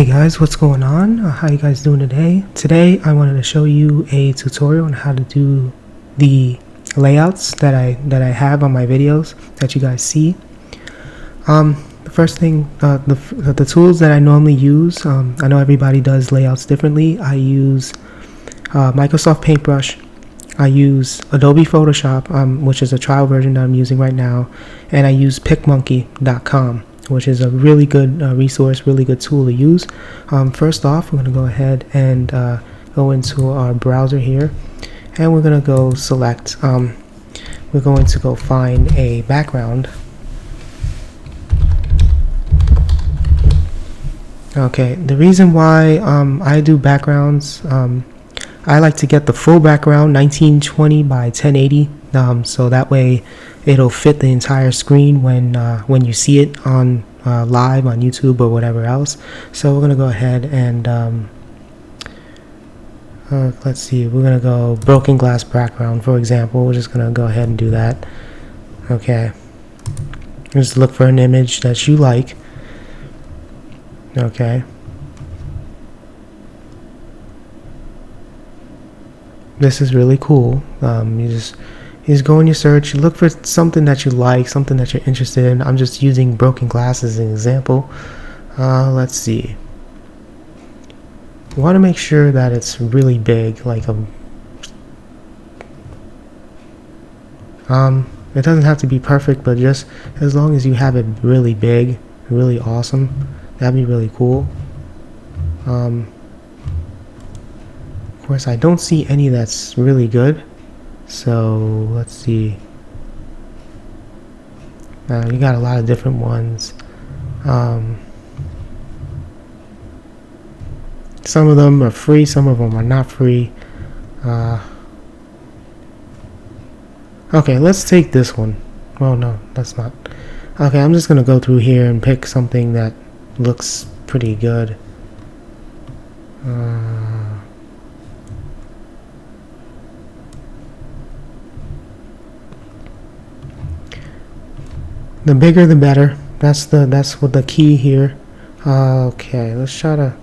Hey guys, what's going on? How you guys doing today? Today I wanted to show you a tutorial on how to do the layouts that I have on my videos that you guys see. The first thing, the tools that I normally use, I know everybody does layouts differently. I use Microsoft Paintbrush. I use Adobe Photoshop, which is a trial version that I'm using right now, and I use PicMonkey.com, which is a really good resource, really good tool to use. First off, we're going to go ahead and go into our browser here, and we're going to go select, we're going to go find a background. Okay, the reason why I do backgrounds, I like to get the full background, 1920 by 1080, so that way it'll fit the entire screen when you see it on live on YouTube or whatever else. So we're gonna go ahead and let's see, we're gonna go broken glass background, for example. We're just gonna go ahead and do that. Okay, just look for an image that you like. Okay, this is really cool. You just go in your search, you look for something that you like, something that you're interested in. I'm just using broken glass as an example. Let's see. You want to make sure that it's really big, like it doesn't have to be perfect, but just as long as you have it really big, really awesome, that'd be really cool. Of course, I don't see any that's really good. So let's see. You got a lot of different ones. Some of them are free, some of them are not free. Okay, let's take this one. Well, no, that's not. Okay, I'm just gonna go through here and pick something that looks pretty good. The bigger the better. That's what the key here. Okay, let's try to.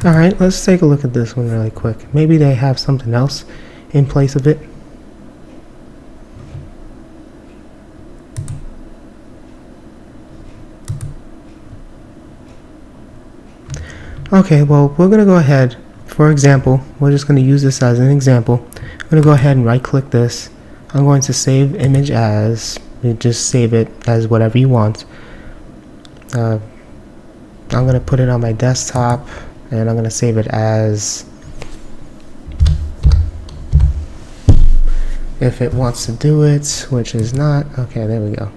Alright, let's take a look at this one really quick. Maybe they have something else in place of it. Okay, well, we're gonna go ahead. For example, we're just going to use this as an example. I'm going to go ahead and right click this. I'm going to save image as, just save it as whatever you want. I'm going to put it on my desktop and I'm going to save it as, if it wants to do it, which is not. Okay, there we go.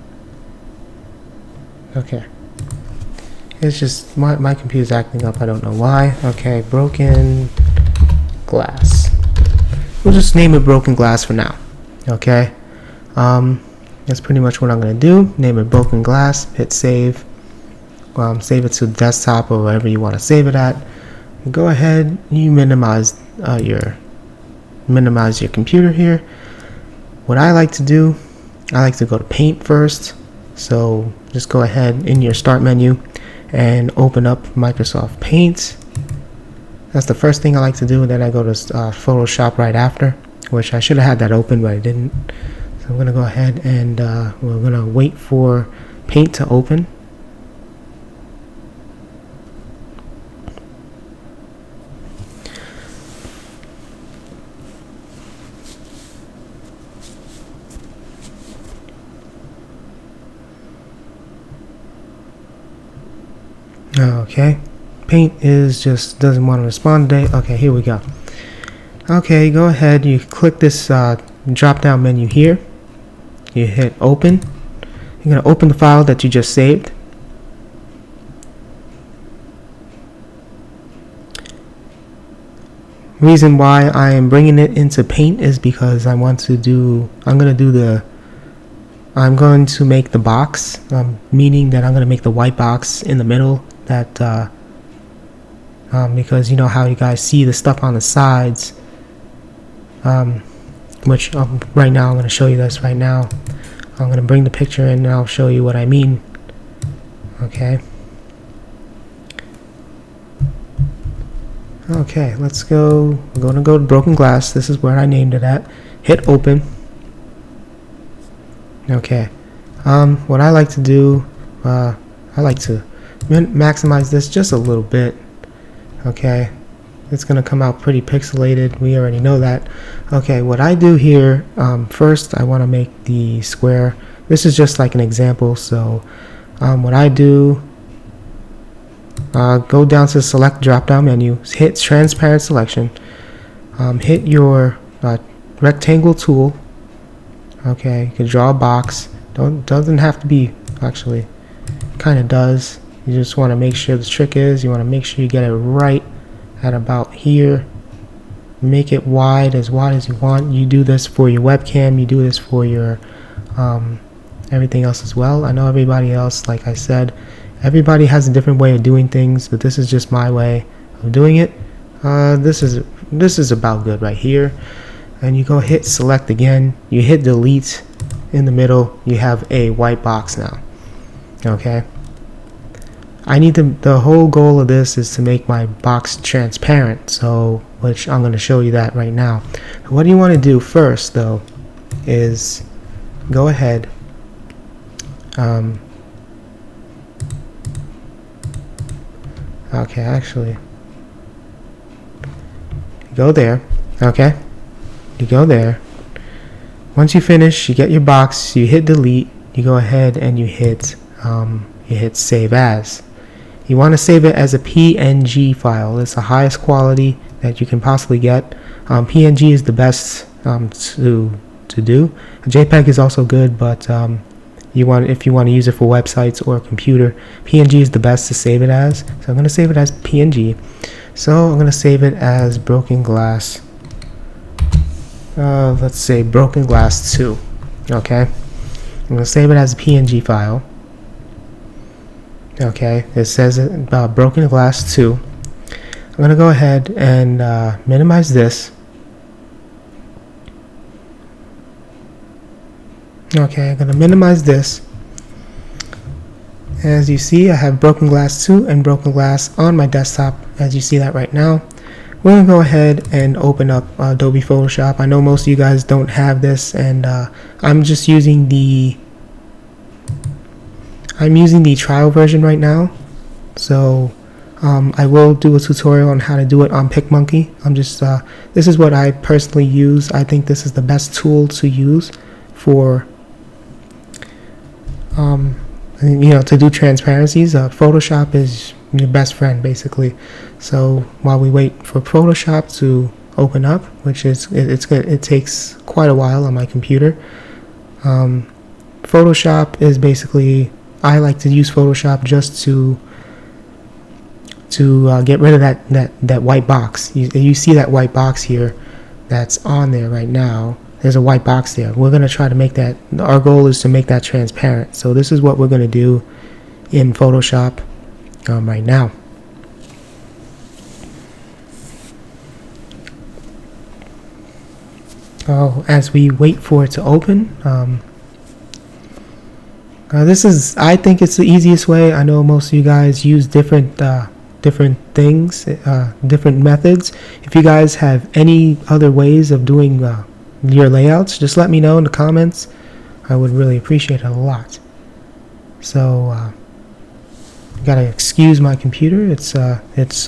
Okay. It's just my computer's acting up. I don't know why. Okay, broken glass. We'll just name it broken glass for now. Okay. That's pretty much what I'm gonna do. Name it broken glass. Hit save. Save it to the desktop or wherever you want to save it at. And go ahead. You minimize your computer here. What I like to do, I like to go to Paint first. So just go ahead in your Start menu and open up Microsoft Paint. That's the first thing I like to do, and then I go to Photoshop right after, which I should have had that open, but I didn't. So I'm going to go ahead and we're going to wait for Paint to open. Okay, Paint is just doesn't want to respond today. Okay, here we go. Okay, go ahead, you click this drop down menu here, you hit open. You're going to open the file that you just saved. Reason why I am bringing it into Paint is because I'm going to make the box, meaning that I'm going to make the white box in the middle. That because you know how you guys see the stuff on the sides, which right now I'm going to show you this right now. I'm going to bring the picture in and I'll show you what I mean. Okay. Okay, let's go. I'm going to go to broken glass. This is where I named it at. Hit open. Okay. What I like to do, I like to maximize this just a little bit. Okay. It's going to come out pretty pixelated. We already know that. Okay, what I do here, first I want to make the square. This is just like an example. So what I do, go down to the select drop down menu, hit transparent selection, hit your rectangle tool. Okay, you can draw a box. Doesn't have to be, actually, kind of does. You just want to make sure, the trick is you want to make sure you get it right at about here. Make it wide as you want. You do this for your webcam, you do this for your everything else as well. I know everybody else, like I said, everybody has a different way of doing things, but this is just my way of doing it. This is about good right here. And you go hit select again, you hit delete in the middle, you have a white box now. Okay, I need the whole goal of this is to make my box transparent, so which I'm going to show you that right now. What you want to do first though is go ahead, okay, actually go there. Okay, you go there. Once you finish, you get your box, you hit delete, you go ahead and you hit save as. You want to save it as a PNG file. It's the highest quality that you can possibly get. PNG is the best to do. JPEG is also good, but if you want to use it for websites or a computer, PNG is the best to save it as. So I'm going to save it as PNG. So I'm going to save it as broken glass. Let's say broken glass 2. Okay, I'm going to save it as a PNG file. Okay, it says about broken glass 2. I'm going to go ahead and minimize this. Okay, I'm going to minimize this. As you see, I have broken glass 2 and broken glass on my desktop, as you see that right now. We're going to go ahead and open up Adobe Photoshop. I know most of you guys don't have this, and I'm just using the trial version right now. So I will do a tutorial on how to do it on PicMonkey. This is what I personally use. I think this is the best tool to use for to do transparencies. Photoshop is your best friend basically. So while we wait for Photoshop to open up, which is it takes quite a while on my computer, Photoshop is basically, I like to use Photoshop just to get rid of that white box. You see that white box here that's on there right now. There's a white box there. We're going to try to make that, our goal is to make that transparent. So this is what we're going to do in Photoshop right now. As we wait for it to open, I think it's the easiest way. I know most of you guys use different things, different methods. If you guys have any other ways of doing your layouts, just let me know in the comments. I would really appreciate it a lot. So gotta excuse my computer. It's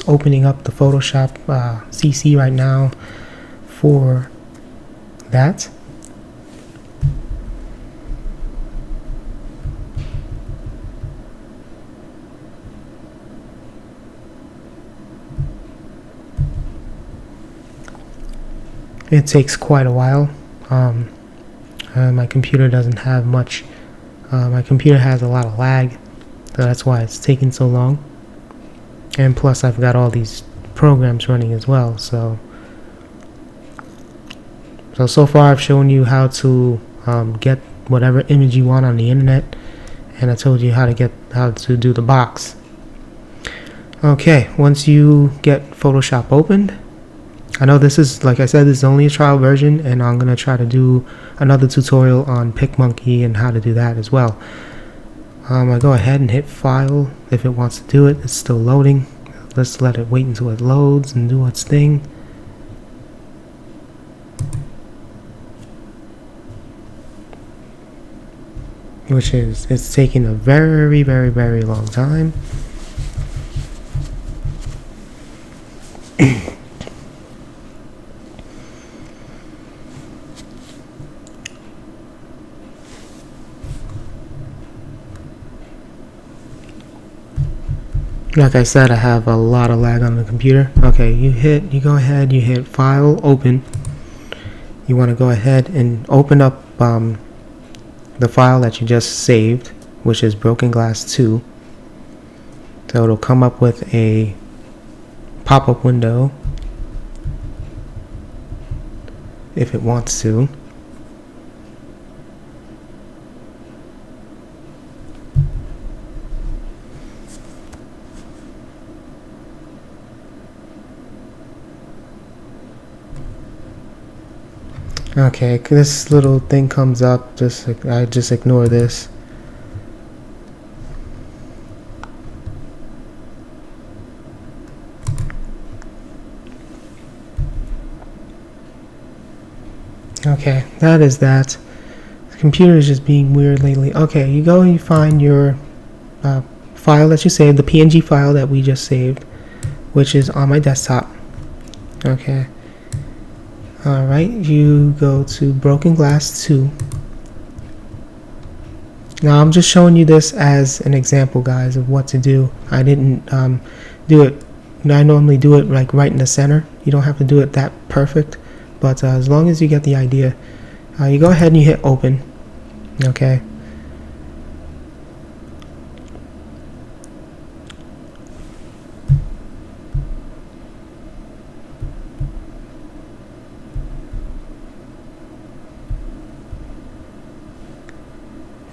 opening up the Photoshop CC right now for that. It takes quite a while. My computer doesn't have much. My computer has a lot of lag, so that's why it's taking so long. And plus, I've got all these programs running as well. So far, I've shown you how to get whatever image you want on the internet, and I told you how to do the box. Okay, once you get Photoshop opened, I know this is, like I said, this is only a trial version, and I'm going to try to do another tutorial on PicMonkey and how to do that as well. I go ahead and hit File if it wants to do it. It's still loading. Let's let it wait until it loads and do its thing. Which is, it's taking a very, very, very long time. Like I said, I have a lot of lag on the computer. Okay, you go ahead, you hit File, Open. You want to go ahead and open up the file that you just saved, which is Broken Glass 2. So it'll come up with a pop-up window if it wants to. Okay, this little thing comes up, I just ignore this. Okay, that is that. The computer is just being weird lately. Okay, you go and you find your file that you saved, the PNG file that we just saved, which is on my desktop. Okay. Alright, you go to Broken Glass 2. Now I'm just showing you this as an example, guys, of what to do. I didn't do it. I normally do it like right in the center. You don't have to do it that perfect, but as long as you get the idea, you go ahead and you hit Open. Okay.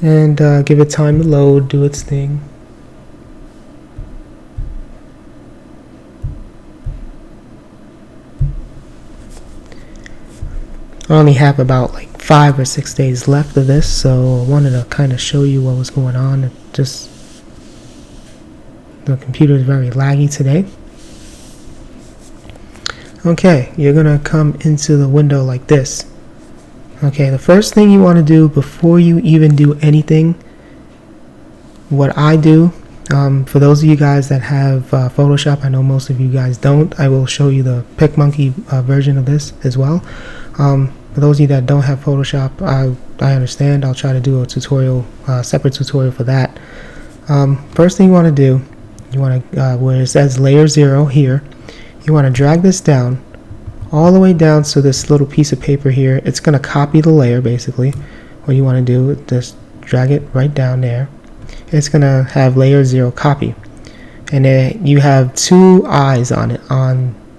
And give it time to load, do its thing. I only have about like 5 or 6 days left of this, so I wanted to kind of show you what was going on. The computer is very laggy today. Okay, you're gonna come into the window like this. Okay, the first thing you want to do before you even do anything, what I do, for those of you guys that have Photoshop, I know most of you guys don't, I will show you the PicMonkey version of this as well. For those of you that don't have Photoshop, I understand. I'll try to do a tutorial, separate tutorial for that. First thing you want to do, you want to, where it says layer 0 here, you want to drag this down all the way down to this little piece of paper here. It's going to copy the layer basically. What you want to do is just drag it right down there. It's going to have layer 0 copy. And then you have 2 eyes on it.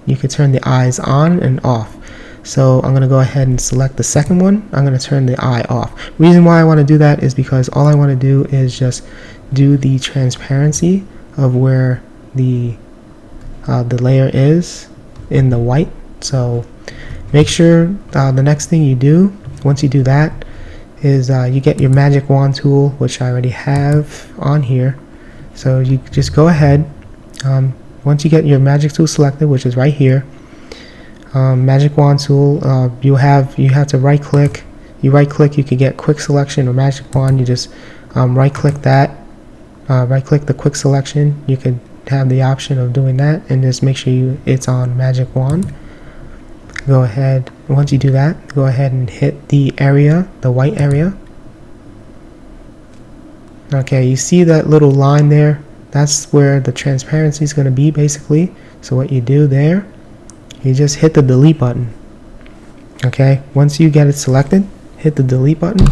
You can turn the eyes on and off. So I'm going to go ahead and select the second one. I'm going to turn the eye off. Reason why I want to do that is because all I want to do is just do the transparency of where the layer is in the white. So make sure the next thing you do, once you do that, is you get your magic wand tool, which I already have on here. So you just go ahead, once you get your magic tool selected, which is right here, magic wand tool, you have to right click. You right click, you could get quick selection or magic wand. You just right click that, right click the quick selection. You could have the option of doing that, and just make sure it's on magic wand. Go ahead, once you do that, go ahead and hit the area, the white area. Okay, you see that little line there? That's where the transparency is going to be basically. So what you do there, you just hit the delete button. Okay, once you get it selected, hit the delete button.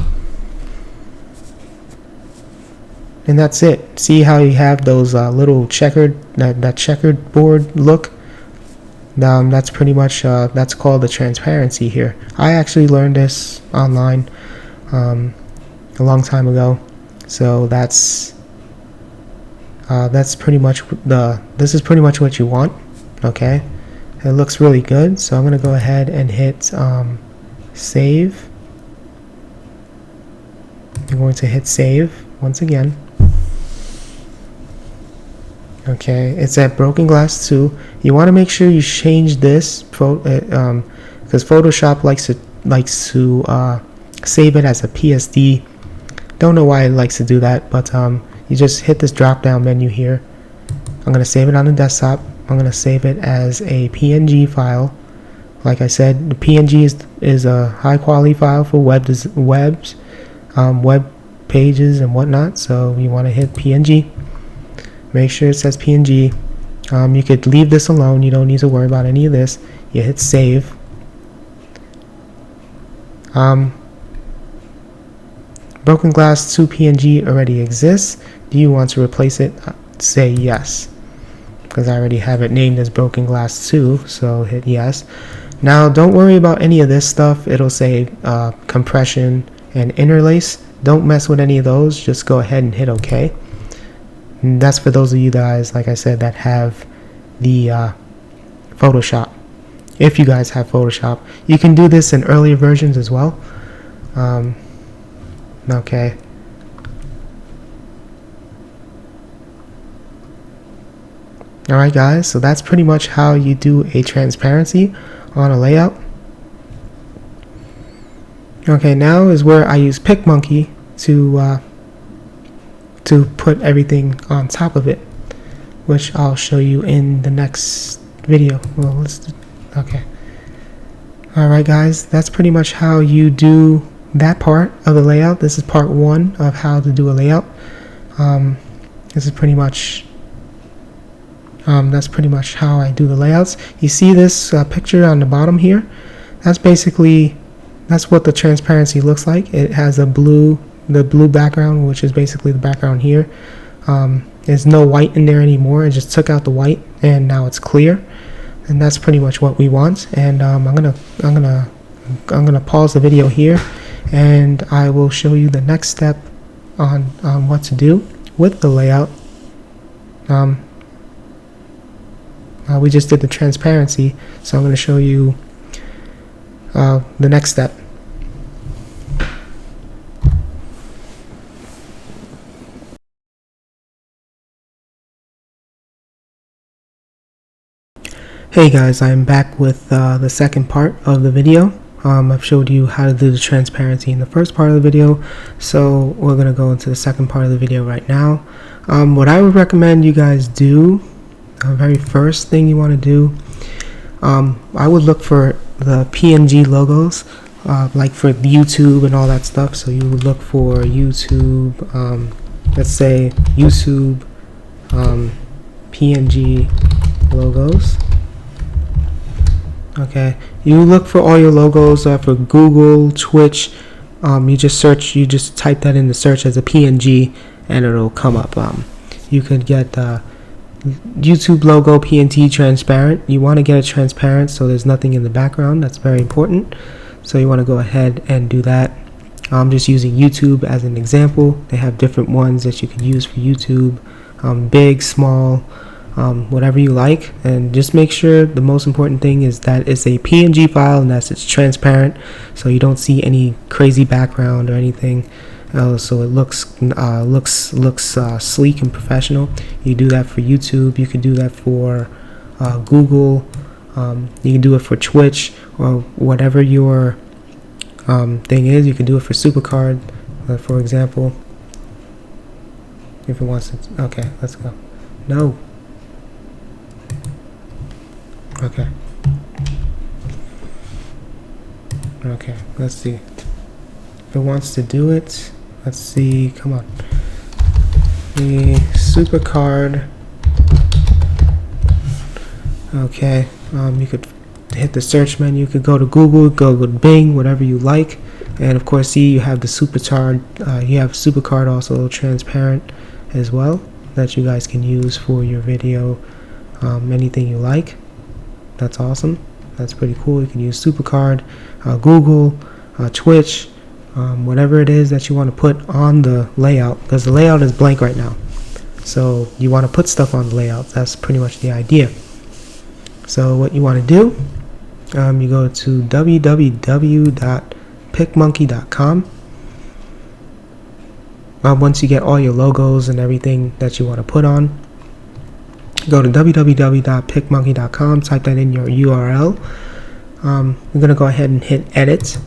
And that's it. See how you have those little checkered, that checkered board look? That's pretty much, that's called the transparency here. I actually learned this online a long time ago. So that's pretty much this is pretty much what you want. Okay, It looks really good, so I'm going to go ahead and hit save. I'm going to hit save once again. Okay, it's at Broken Glass 2. You want to make sure you change this because Photoshop likes to save it as a PSD. Don't know why it likes to do that, but you just hit this drop down menu here. I'm going to save it on the desktop. I'm going to save it as a PNG file. Like I said, the PNG is a high quality file for web pages and whatnot. So you want to hit PNG. Make sure it says PNG. You could leave this alone. You don't need to worry about any of this. You hit save. Broken Glass 2 PNG already exists. Do you want to replace it? Say yes, because I already have it named as Broken Glass 2, so hit yes. Now don't worry about any of this stuff. It'll say compression and interlace. Don't mess with any of those. Just go ahead and hit OK. And that's for those of you guys, like I said, that have the Photoshop. If you guys have Photoshop, you can do this in earlier versions as well. Okay. Alright guys, so that's pretty much how you do a transparency on a layout. Okay, now is where I use PicMonkey to put everything on top of it, which I'll show you in the next video. Well, okay. Alright guys, that's pretty much how you do that part of the layout. This is part 1 of how to do a layout. This is pretty much that's pretty much how I do the layouts. You see this picture on the bottom here? That's what the transparency looks like. It has the blue background, which is basically the background here. There's no white in there anymore. I just took out the white and now it's clear, and that's pretty much what we want. And I'm gonna pause the video here, and I will show you the next step on what to do with the layout. We just did the transparency, so I'm going to show you the next step. Hey guys, I'm back with the second part of the video. I've showed you how to do the transparency in the first part of the video, so we're going to go into the second part of the video right now. What I would recommend you guys do, the very first thing you want to do, I would look for the PNG logos, like for YouTube and all that stuff. So you would look for YouTube, let's say YouTube PNG logos. Okay, you look for all your logos for Google, Twitch. You just type that in the search as a PNG and it'll come up. You could get YouTube logo PNG transparent. You want to get it transparent so there's nothing in the background. That's very important. So you want to go ahead and do that. I'm just using YouTube as an example. They have different ones that you can use for YouTube, big, small, whatever you like. And just make sure the most important thing is that it's a PNG file and that it's transparent, so you don't see any crazy background or anything. So it looks sleek and professional. You do that for YouTube. You can do that for Google. You can do it for Twitch or whatever your thing is. You can do it for SuperCard, for example. If it wants to. Okay, let's go. No. Okay. Okay, let's see. If it wants to do it, let's see. Come on. The SuperCard. Okay. You could hit the search menu. You could go to Google, go to Bing, whatever you like. And of course, see, you have the SuperCard. You have SuperCard also transparent as well, that you guys can use for your video. Anything you like. That's awesome. That's pretty cool. You can use SuperCard, Google, Twitch, whatever it is that you want to put on the layout, because the layout is blank right now. So you want to put stuff on the layout. That's pretty much the idea. So what you want to do, you go to www.picmonkey.com. Once you get all your logos and everything that you want to put on, go to www.picmonkey.com, type that in your URL. We're going to go ahead and hit edit.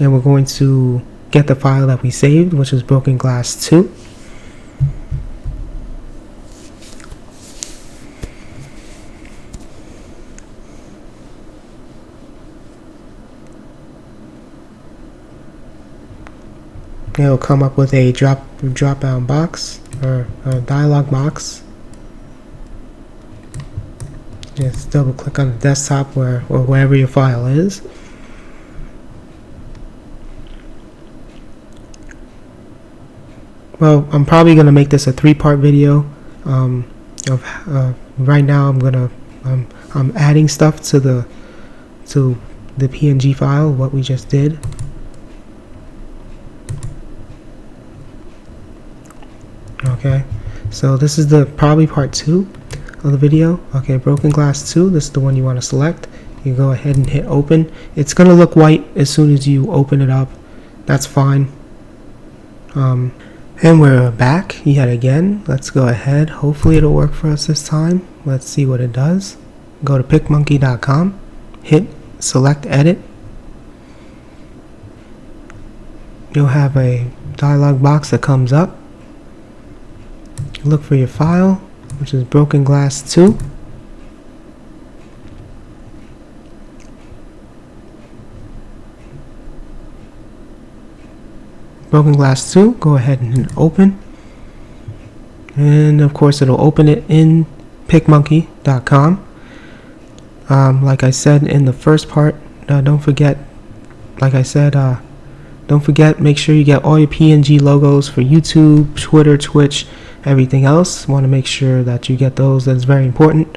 And we're going to get the file that we saved, which is Broken Glass 2. It'll come up with a drop down box or a dialog box. Just double click on the desktop or wherever your file is. Well, I'm probably going to make this a 3-part video. Right now I'm adding stuff to the PNG file, what we just did. Okay, so this is probably part 2 of the video. Okay, Broken Glass 2, this is the one you want to select. You go ahead and hit open. It's going to look white as soon as you open it up. That's fine. And we're back yet again. Let's go ahead. Hopefully it'll work for us this time. Let's see what it does. Go to picmonkey.com, hit select edit. You'll have a dialog box that comes up. Look for your file, which is Broken Glass 2. Broken Glass 2, go ahead and hit open. And of course it'll open it in picmonkey.com. Like I said in the first part, don't forget, make sure you get all your PNG logos for YouTube, Twitter, Twitch, everything else. Want to make sure that you get those. That's very important.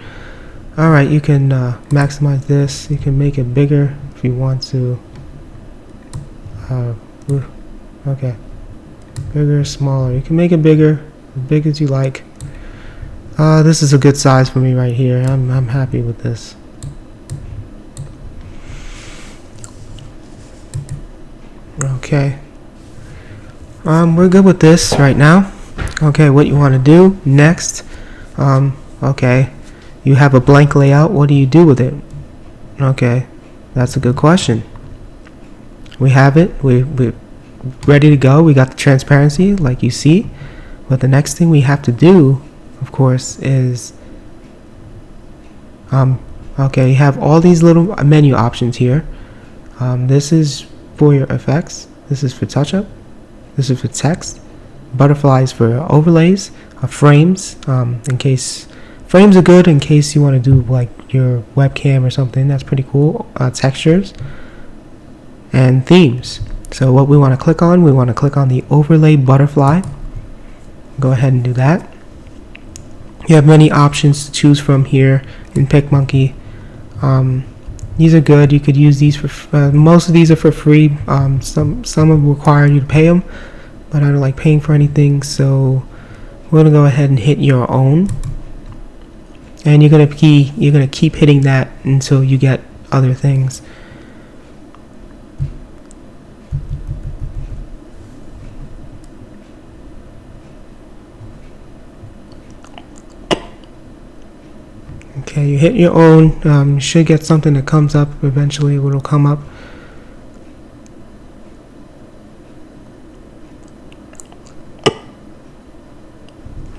Alright, you can maximize this. You can make it bigger if you want to. Okay, bigger, smaller. You can make it bigger, as big as you like. This is a good size for me right here. I'm happy with this. Okay, we're good with this right now. Okay, what you want to do next? Okay, you have a blank layout. What do you do with it? Okay, that's a good question. We have it. We're ready to go. We got the transparency, like you see. But the next thing we have to do, of course, is okay, you have all these little menu options here. This is for your effects. This is for touch-up. This is for text. Butterflies for overlays. Frames, in case frames are good in case you want to do like your webcam or something. That's pretty cool. Textures and themes. So what we want to click on, we want to click on the overlay butterfly. Go ahead and do that. You have many options to choose from here in PicMonkey. These are good. You could use these for most of these are for free. Some require you to pay them, but I don't like paying for anything, so we're gonna go ahead and hit your own, and you're gonna keep hitting that until you get other things. Okay, you hit your own. You should get something that comes up eventually. It'll come up.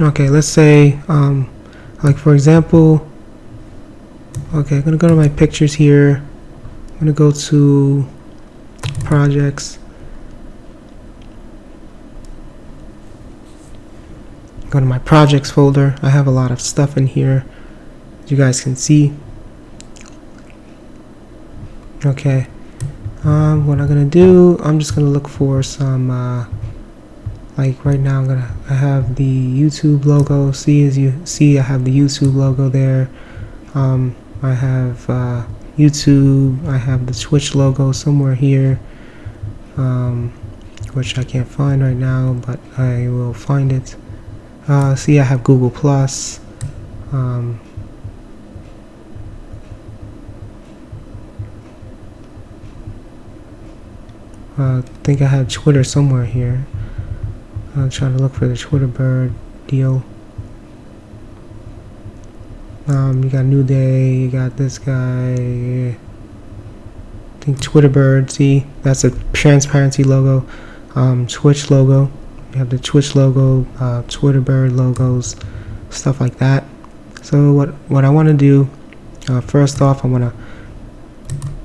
Okay, let's say, like for example, okay, I'm gonna go to my pictures here. I'm gonna go to projects. Go to my projects folder. I have a lot of stuff in here. You guys can see. Okay, what I'm gonna do, I'm just gonna look for some like right now I have the YouTube logo. See, as you see, I have the YouTube logo there. I have YouTube. I have the Twitch logo somewhere here, which I can't find right now, but I will find it. See, I have Google Plus. I think I had Twitter somewhere here. I'm trying to look for the Twitter bird deal. You got New Day, you got this guy. I think Twitter bird, see? That's a transparency logo. Twitch logo. You have the Twitch logo, Twitter bird logos, stuff like that. So what I want to do, first off, I want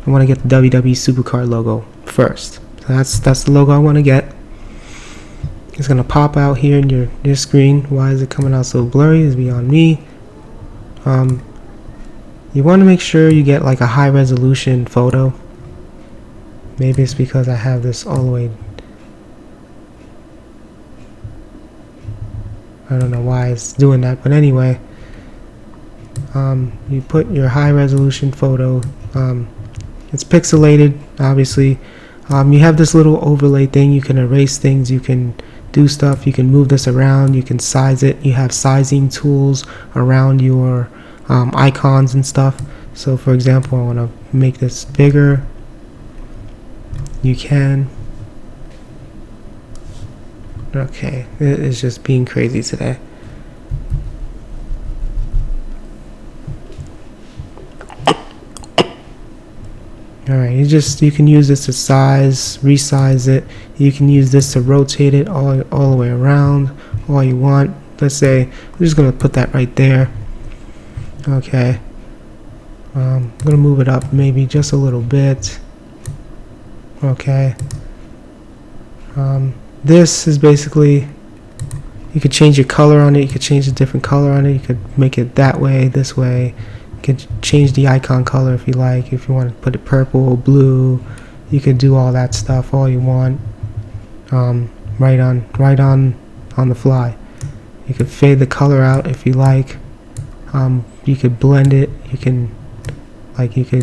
to get the WWE Supercard logo first. So that's the logo I want to get. It's gonna pop out here in your screen. Why is it coming out so blurry? Is beyond me. You want to make sure you get like a high resolution photo. Maybe it's because I have this all the way. I don't know why it's doing that, but anyway, you put your high resolution photo. It's pixelated, obviously. You have this little overlay thing. You can erase things. You can do stuff. You can move this around. You can size it. You have sizing tools around your icons and stuff. So, for example, I want to make this bigger. You can. Okay, it is just being crazy today. Alright, you can use this to size, resize it. You can use this to rotate it all the way around, all you want. Let's say, I'm just going to put that right there. Okay. I'm going to move it up maybe just a little bit. Okay. This is basically, you could change your color on it. You could change a different color on it. You could make it that way, this way. You could change the icon color if you like. If you want to put it purple, blue, you could do all that stuff, all you want. Right on the fly. You could fade the color out if you like. You could blend it. You could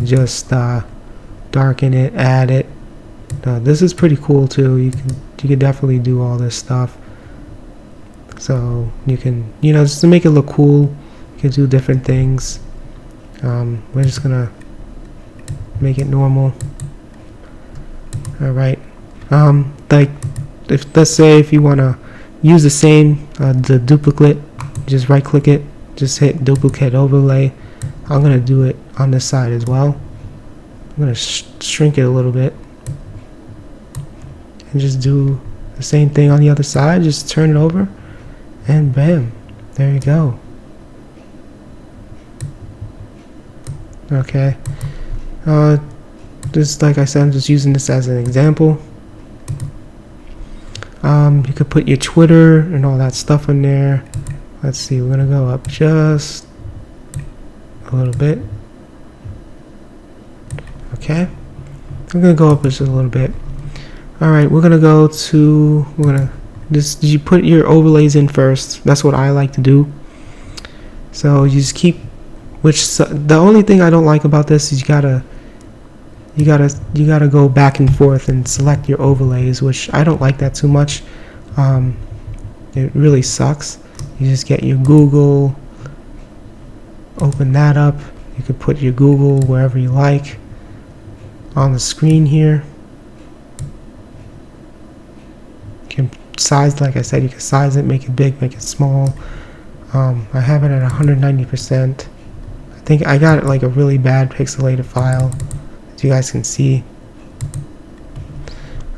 just darken it, add it. This is pretty cool too. You could definitely do all this stuff. So you can, just to make it look cool, you can do different things. We're just gonna make it normal. All right. Like, let's say if you wanna use the same, the duplicate, just right click it, just hit duplicate overlay. I'm gonna do it on this side as well. I'm gonna shrink it a little bit. And just do the same thing on the other side. Just turn it over, and bam, there you go. Okay. Just like I said, I'm just using this as an example. You could put your Twitter and all that stuff in there. Let's see, we're gonna go up just a little bit. Okay. I'm gonna go up just a little bit. Alright, we're gonna you put your overlays in first. That's what I like to do. So you just keep, the only thing I don't like about this is you gotta go back and forth and select your overlays, which I don't like that too much. It really sucks. You just get your Google, open that up. You could put your Google wherever you like on the screen here. You can size, like I said, you can size it, make it big, make it small. I have it at 190%. I think I got like a really bad pixelated file, as you guys can see.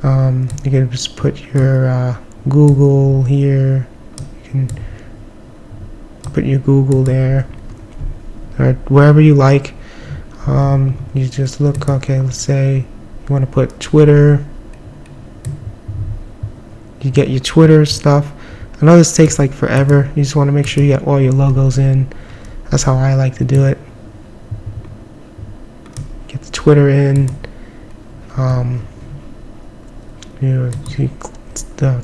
You can just put your Google here. You can put your Google there, or wherever you like. You just look, okay, let's say you want to put Twitter. You get your Twitter stuff. I know this takes like forever. You just want to make sure you get all your logos in. That's how I like to do it. Get the Twitter in. You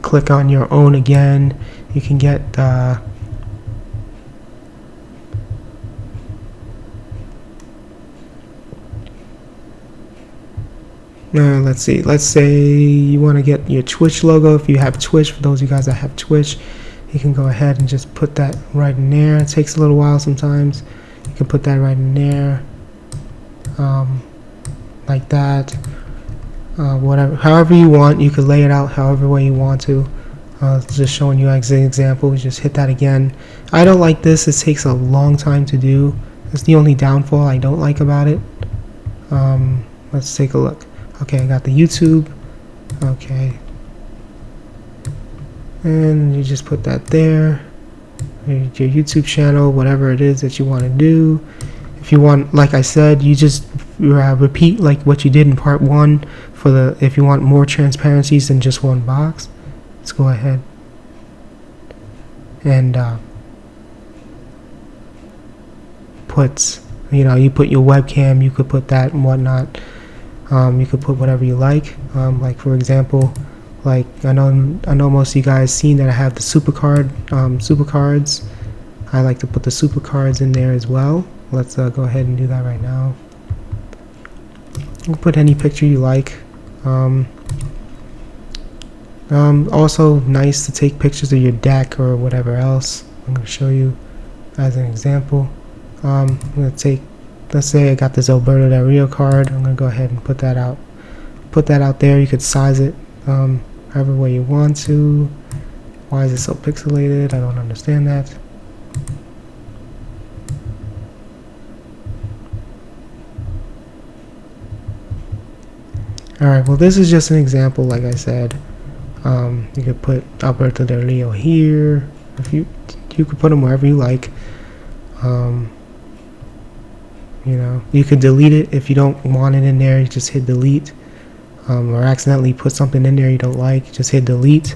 click on your own again. You can get let's see. Let's say you want to get your Twitch logo. If you have Twitch, for those of you guys that have Twitch, you can go ahead and just put that right in there. It takes a little while sometimes. You can put that right in there, like that. Whatever, however you want, you could lay it out however way you want to. Just showing you as an example. Just hit that again. I don't like this. It takes a long time to do. That's the only downfall I don't like about it. Let's take a look. Okay, I got the YouTube. Okay, and you just put that there. Your YouTube channel, whatever it is that you want to do. If you want, like I said, you just repeat like what you did in part 1 for the, if you want more transparencies than just one box. Let's go ahead and put, you put your webcam, you could put that and whatnot. You could put whatever you like. Like for example, like I know most of you guys seen that I have the super cards. I like to put the super cards in there as well. Let's go ahead and do that right now. You can put any picture you like. Also nice to take pictures of your deck or whatever else. I'm going to show you as an example. I'm going to take, let's say I got this Alberto Del Rio card. I'm going to go ahead and put that out there. You could size it however way you want to. Why is it so pixelated? I don't understand that. Alright, well this is just an example, like I said. You could put Alberto Del Rio here. If you could put them wherever you like. You could delete it if you don't want it in there. You just hit delete. Or accidentally put something in there you don't like, just hit delete.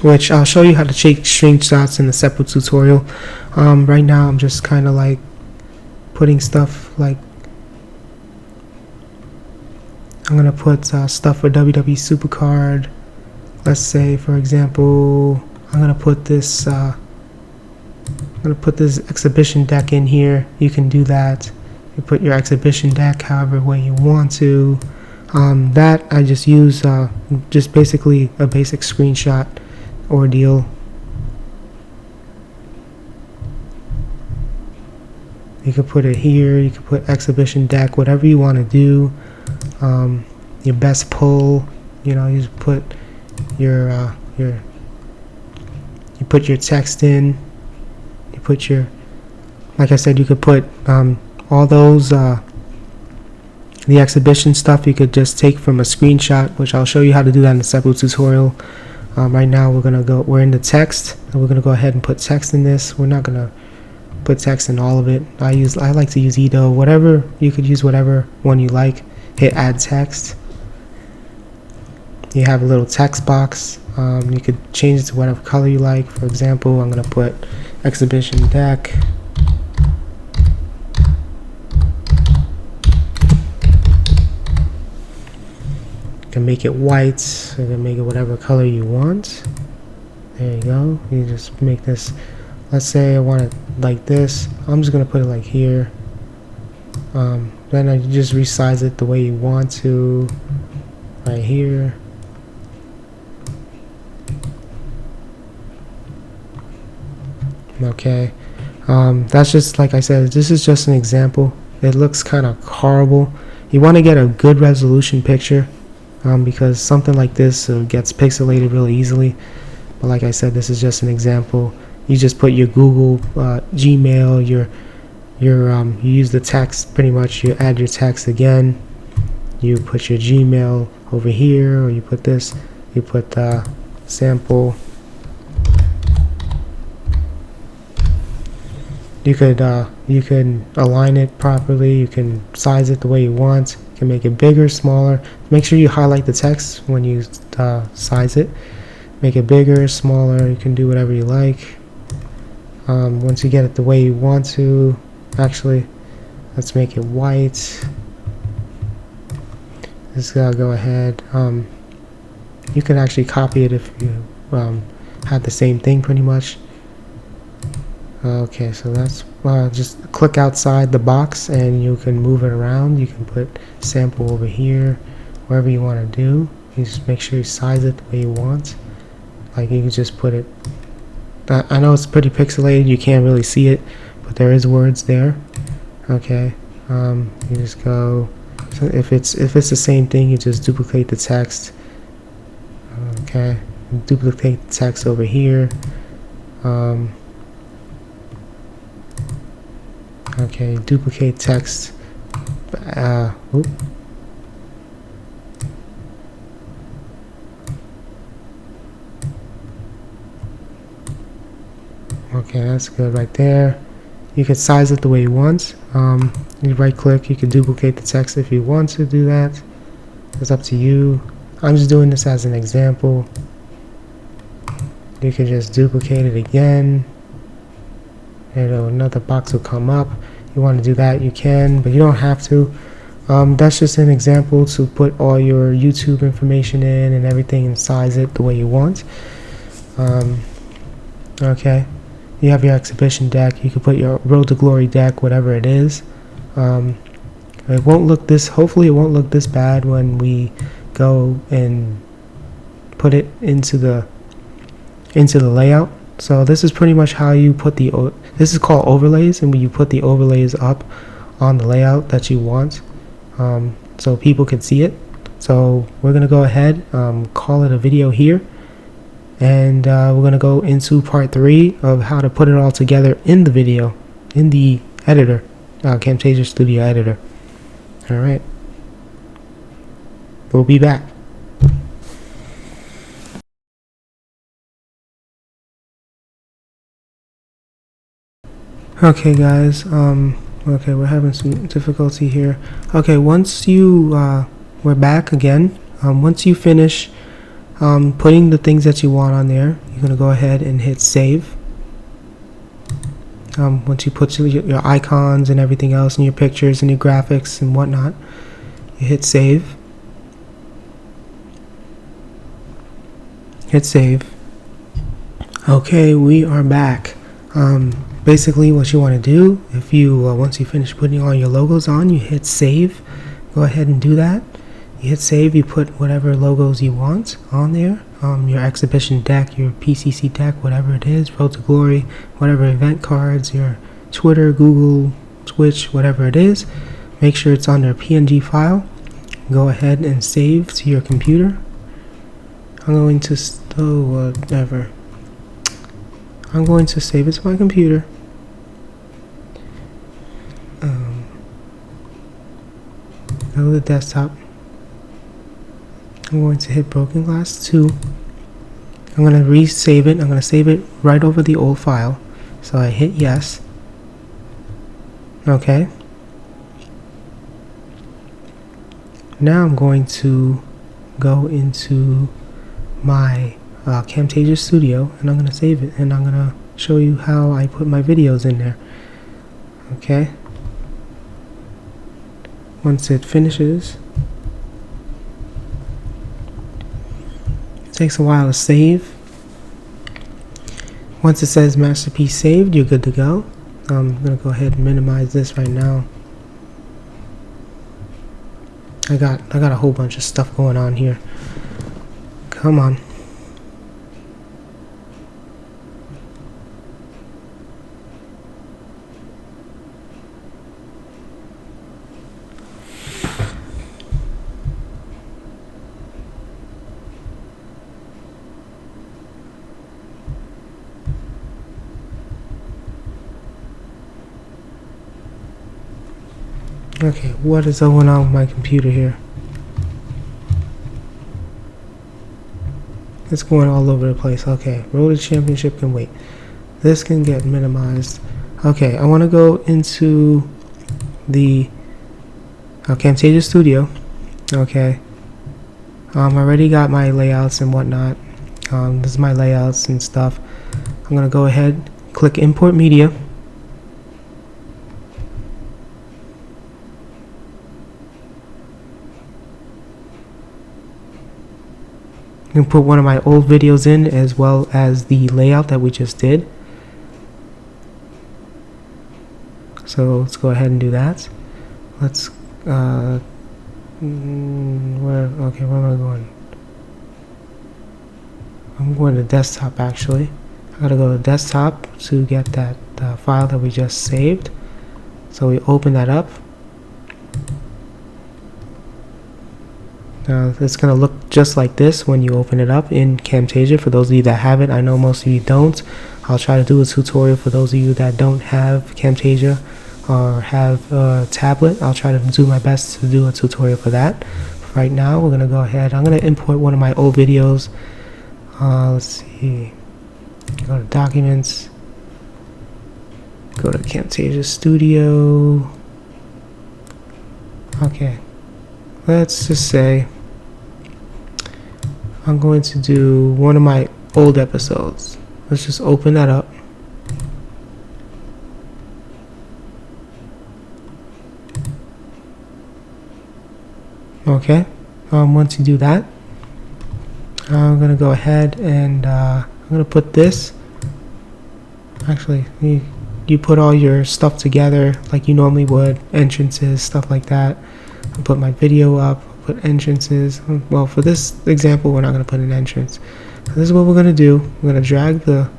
Which I'll show you how to take screenshots in a separate tutorial. Right now I'm just kind of like putting stuff like, I'm gonna put stuff for WWE Supercard. Let's say, for example, I'm gonna put this exhibition deck in here. You can do that. You put your exhibition deck however way you want to. That I just use just basically a basic screenshot ordeal. You could put it here. You could put exhibition deck, whatever you want to do. Your best pull. You just put your you put your text in. You put your, like I said, you could put all those the exhibition stuff you could just take from a screenshot, which I'll show you how to do that in a separate tutorial. Right now we're in the text, and we're gonna go ahead and put text in this. We're not gonna put text in all of it. I like to use Edo. Whatever, you could use whatever one you like. Hit add text. You have a little text box. You could change it to whatever color you like. For example, I'm gonna put exhibition deck. You can make it white. You can make it whatever color you want. There you go. You just make this. Let's say I want it like this. I'm just gonna put it like here. Then I just resize it the way you want to, right here. Okay, that's just, like I said, this is just an example. It looks kind of horrible. You want to get a good resolution picture, because something like this gets pixelated really easily. But like I said, this is just an example. You just put your Google, Gmail, you use the text pretty much. You add your text again. You put your Gmail over here, or you put this. You put sample. You could align it properly. You can size it the way you want. You can make it bigger, smaller. Make sure you highlight the text when you size it. Make it bigger, smaller. You can do whatever you like. Once you get it the way you want to, actually, let's make it white. Just go ahead. You can actually copy it if you have the same thing pretty much. Okay, so that's just click outside the box and you can move it around. You can put sample over here, wherever you want to do. You just make sure you size it the way you want. Like you can just put it. I know it's pretty pixelated, you can't really see it, but there is words there. Okay, you just go. So if it's the same thing, you just duplicate the text. Okay, duplicate the text over here. Okay, duplicate text. Oop. Okay, that's good right there. You can size it the way you want. You right click, you can duplicate the text if you want to do that. It's up to you. I'm just doing this as an example. You can just duplicate it again. Another box will come up. You want to do that, you can, but you don't have to. That's just an example to put all your YouTube information in and everything and size it the way you want. Okay, you have your exhibition deck. You can put your Road to Glory deck, whatever it is. It won't look this. Hopefully, it won't look this bad when we go and put it into the layout. So this is pretty much how you put this is called overlays, and when you put the overlays up on the layout that you want, so people can see it. So we're gonna go ahead, call it a video here, and we're gonna go into part 3 of how to put it all together in the video, in the editor, Camtasia Studio editor. All right, we'll be back. Okay guys, okay, we're having some difficulty here. Okay, once you, we're back again. Once you finish putting the things that you want on there, you're going to go ahead and hit save. Once you put your icons and everything else and your pictures and your graphics and whatnot, you hit save. Hit save. Okay, we are back. Basically what you want to do, if you once you finish putting all your logos on, you hit save. Go ahead and do that. You hit save, you put whatever logos you want on there, your exhibition deck, your PCC deck, whatever it is, Road to Glory, whatever event cards, your Twitter, Google, Twitch, whatever it is. Make sure it's on their PNG file. Go ahead and save to your computer. I'm going to whatever. I'm going to save it to my computer. Go to the desktop. I'm going to hit Broken Glass 2. I'm going to resave it. I'm going to save it right over the old file. So I hit yes. Okay. Now I'm going to go into my Camtasia Studio, and I'm going to save it, and I'm going to show you how I put my videos in there. Okay. Once it finishes, it takes a while to save. Once it says masterpiece saved, you're good to go. I'm going to go ahead and minimize this right now. I got a whole bunch of stuff going on here. Come on. Okay, what is going on with my computer here? It's going all over the place. Okay, Road to Championship can wait. This can get minimized. Okay, I want to go into the Camtasia Studio. Okay, I already got my layouts and whatnot. This is my layouts and stuff. I'm gonna go ahead, click Import Media. I can put one of my old videos in as well as the layout that we just did. So let's go ahead and do that. Let's where am I going? I'm going to desktop actually. I gotta go to desktop to get that file that we just saved. So we open that up. Now it's gonna look just like this when you open it up in Camtasia. For those of you that have it, I know most of you don't. I'll try to do a tutorial for those of you that don't have Camtasia or have a tablet. I'll try to do my best to do a tutorial for that. Right now we're gonna go ahead. I'm gonna import one of my old videos. Let's see. Go to Documents. Go to Camtasia Studio. Okay. Let's just say I'm going to do one of my old episodes. Let's just open that up. Okay. Once you do that, I'm going to go ahead and I'm going to put this. Actually, you put all your stuff together like you normally would, entrances, stuff like that. I'll put my video up, put entrances. Well, for this example, we're not going to put an entrance. So this is what we're going to do. We're going to drag the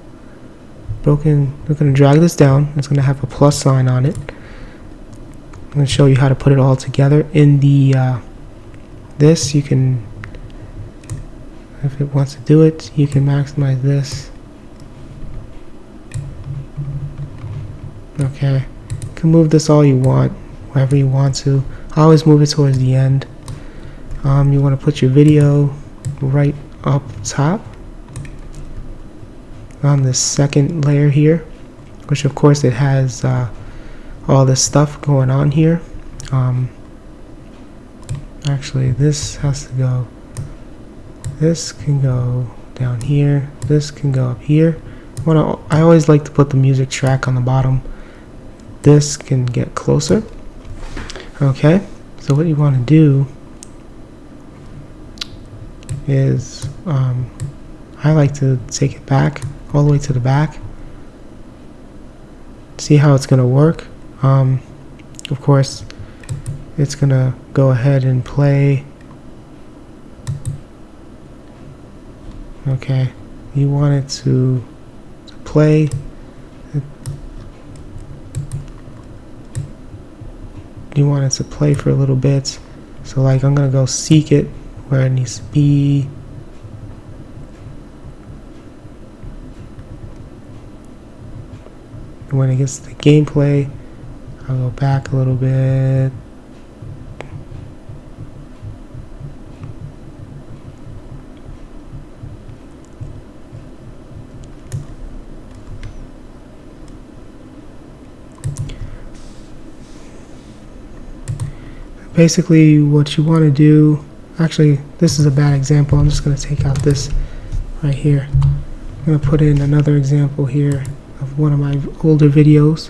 broken, we're going to drag this down. It's going to have a plus sign on it. I'm going to show you how to put it all together. In the this, you can, if it wants to do it, you can maximize this. Okay, you can move this all you want, wherever you want to. I always move it towards the end. You want to put your video right up top on this second layer here, which of course it has all this stuff going on here. Actually, this has to go, this can go down here, this can go up here. I always like to put the music track on the bottom. This can get closer. Okay, so what you want to do is I like to take it back all the way to the back, see how it's going to work. Of course, it's going to go ahead and play. Okay, you want it to play. You want it to play for a little bit. So like I'm going to go seek it where it needs to be. When it gets to the gameplay, I'll go back a little bit. Basically what you want to do, actually this is a bad example, I'm just going to take out this right here. I'm going to put in another example here of one of my older videos.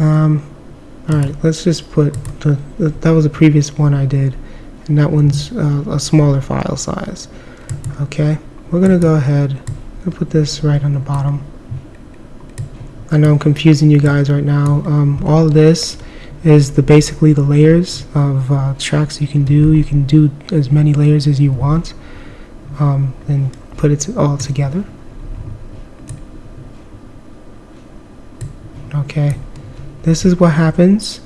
Alright, let's just put, that was a previous one I did, and that one's a smaller file size. Okay, we're going to go ahead and put this right on the bottom. I know I'm confusing you guys right now. All of this is basically the layers of tracks you can do. You can do as many layers as you want and put it all together. Okay, this is what happens.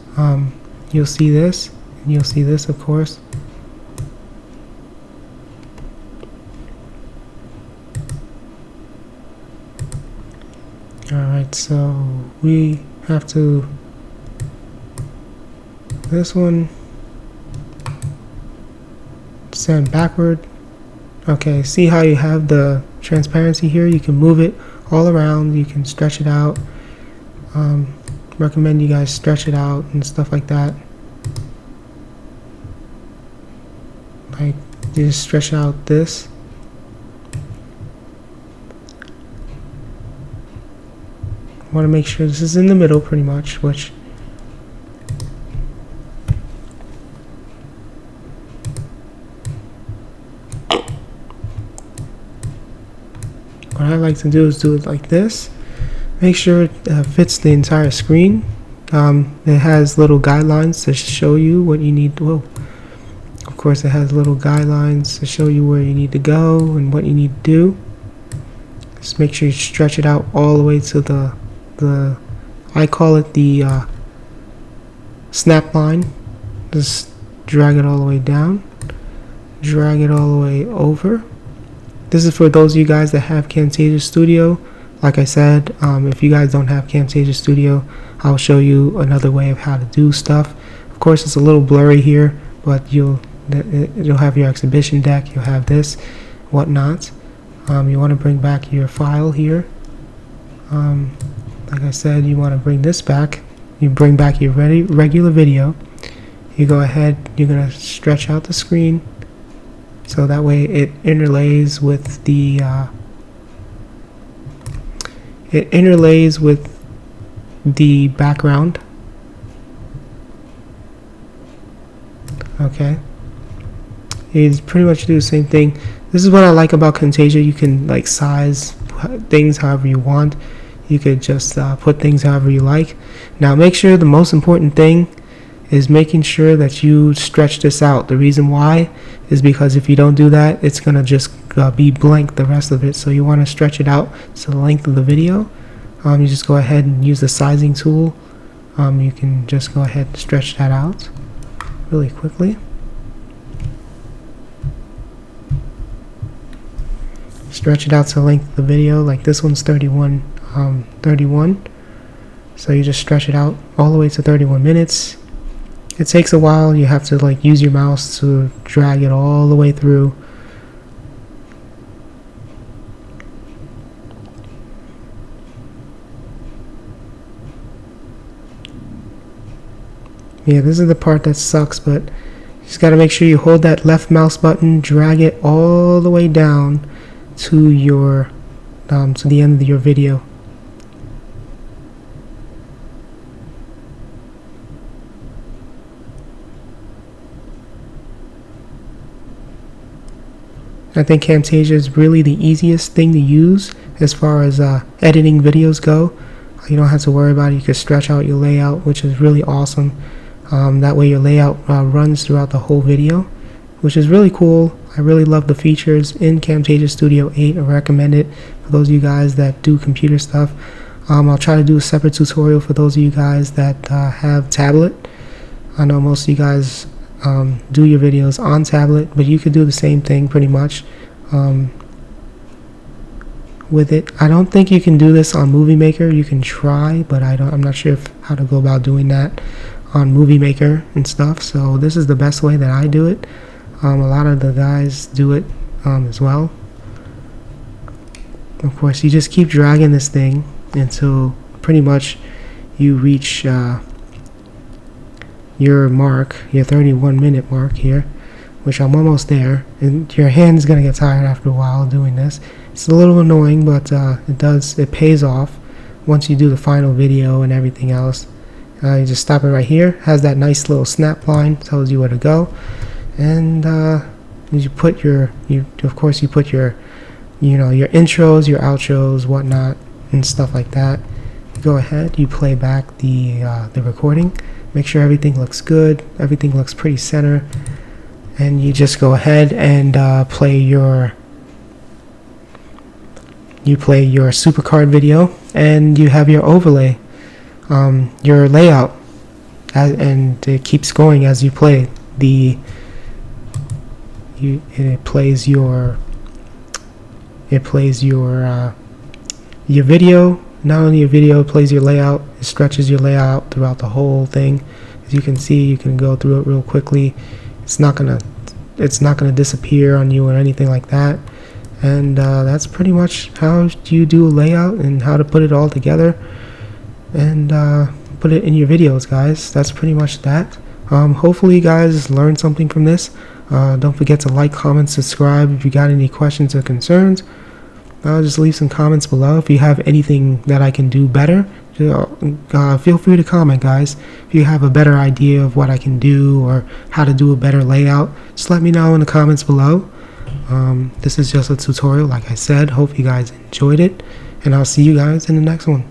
You'll see this, and you'll see this, of course. Alright, so we have to, this one, send backward. Okay, see how you have the transparency here? You can move it all around, you can stretch it out. Recommend you guys stretch it out and stuff like that. Like, you just stretch out this. Want to make sure this is in the middle pretty much, which what I like to do is do it like this. Make sure it fits the entire screen. It has little guidelines to show you what you need. Whoa. Of course, it has little guidelines to show you where you need to go and what you need to do. Just make sure you stretch it out all the way to the I call it the snap line. Just drag it all the way down, drag it all the way over. This is for those of you guys that have Camtasia Studio. Like I said, if you guys don't have Camtasia Studio, I'll show you another way of how to do stuff. Of course, it's a little blurry here, but you'll have your exhibition deck, you'll have this, whatnot. You want to bring back your file here. Like I said, you want to bring this back. You bring back your regular video. You go ahead, you're going to stretch out the screen so that way it interlays with the background. Okay, you pretty much do the same thing. This is what I like about Camtasia. You can like size things however you want. You could just put things however you like. Now make sure the most important thing is making sure that you stretch this out. The reason why is because if you don't do that, it's gonna just be blank the rest of it. So you want to stretch it out to the length of the video. You just go ahead and use the sizing tool. You can just go ahead and stretch that out really quickly. Stretch it out to the length of the video. Like this one's 31. So you just stretch it out all the way to 31 minutes. It takes a while. You have to like use your mouse to drag it all the way through. Yeah, this is the part that sucks, but you just got to make sure you hold that left mouse button, drag it all the way down to your to the end of your video. I think Camtasia is really the easiest thing to use as far as editing videos go. You don't have to worry about it. You can stretch out your layout, which is really awesome. That way your layout runs throughout the whole video, which is really cool. I really love the features in Camtasia Studio 8. I recommend it for those of you guys that do computer stuff. I'll try to do a separate tutorial for those of you guys that have tablet. I know most of you guys do your videos on tablet, but you could do the same thing pretty much with it. I don't think you can do this on Movie Maker. You can try, but I'm not sure how to go about doing that on Movie Maker and stuff. So this is the best way that I do it. A lot of the guys do it as well. Of course, you just keep dragging this thing until pretty much you reach your mark, your 31-minute mark here, which I'm almost there. And your hand's gonna get tired after a while doing this. It's a little annoying, but it pays off once you do the final video and everything else. You just stop it right here. Has that nice little snap line, tells you where to go. And you put your intros, your outros, whatnot, and stuff like that. Go ahead, you play back the recording. Make sure everything looks good. Everything looks pretty center, and you just go ahead and play your supercard video, and you have your overlay, your layout, and it keeps going as you play. It plays your video. Not only your video, it plays your layout. It stretches your layout throughout the whole thing. As you can see, you can go through it real quickly. It's not gonna disappear on you or anything like that. And that's pretty much how you do a layout and how to put it all together and put it in your videos, guys. That's pretty much that. Hopefully you guys learned something from this. Don't forget to like, comment, subscribe. If you got any questions or concerns, just leave some comments below. If you have anything that I can do better, feel free to comment, guys. If you have a better idea of what I can do or how to do a better layout, just let me know in the comments below. This is just a tutorial, like I said. Hope you guys enjoyed it, and I'll see you guys in the next one.